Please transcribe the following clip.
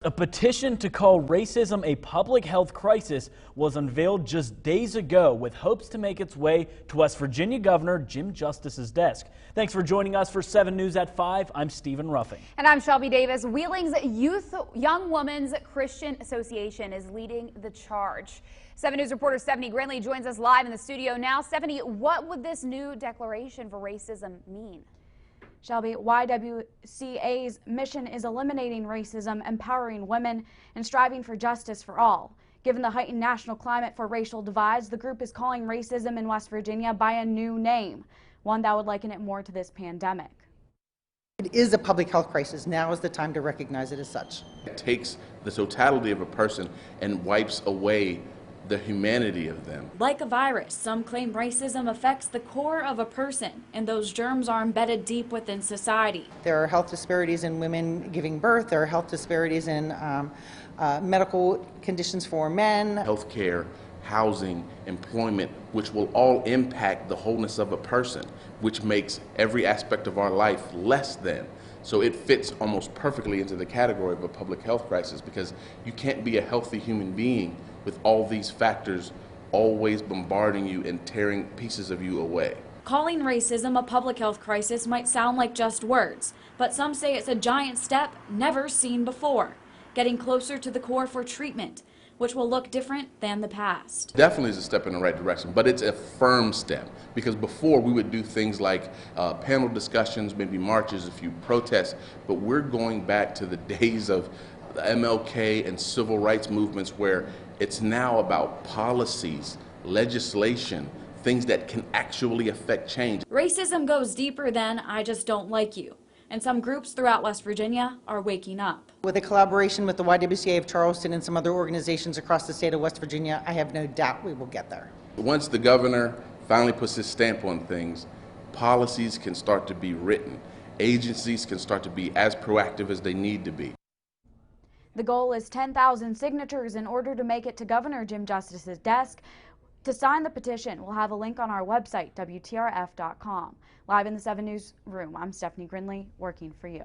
A petition to call racism a public health crisis was unveiled just days ago with hopes to make its way to West Virginia Governor Jim Justice's desk. Thanks for joining us for 7 News at 5. I'm Stephen Ruffing. And I'm Shelby Davis. Wheeling's Young Women's Christian Association is leading the charge. 7 News reporter Stephanie Grinley joins us live in the studio now. Stephanie, what would this new declaration for racism mean? Shelby, YWCA's mission is eliminating racism, empowering women, and striving for justice for all. Given the heightened national climate for racial divides, the group is calling racism in West Virginia by a new name, one that would liken it more to this pandemic. It is a public health crisis. Now is the time to recognize it as such. It takes the totality of a person and wipes away the humanity of them. Like a virus, some claim racism affects the core of a person, and those germs are embedded deep within society. There are health disparities in women giving birth. There are health disparities in medical conditions for men. Healthcare, housing, employment, which will all impact the wholeness of a person, which makes every aspect of our life less than. So it fits almost perfectly into the category of a public health crisis, because you can't be a healthy human being with all these factors always bombarding you and tearing pieces of you away. Calling racism a public health crisis might sound like just words, but some say it's a giant step never seen before, getting closer to the core for treatment, which will look different than the past. Definitely is a step in the right direction, but it's a firm step, because before we would do things like panel discussions, maybe marches, a few protests, but we're going back to the days of the MLK and civil rights movements, where it's now about policies, legislation, things that can actually affect change. Racism goes deeper than "I just don't like you," and some groups throughout West Virginia are waking up. With a collaboration with the YWCA of Charleston and some other organizations across the state of West Virginia, I have no doubt we will get there. Once the governor finally puts his stamp on things, policies can start to be written. Agencies can start to be as proactive as they need to be. The goal is 10,000 signatures in order to make it to Governor Jim Justice's desk. To sign the petition, we'll have a link on our website, WTRF.com. Live in the 7 News room, I'm Stephanie Grinley, working for you.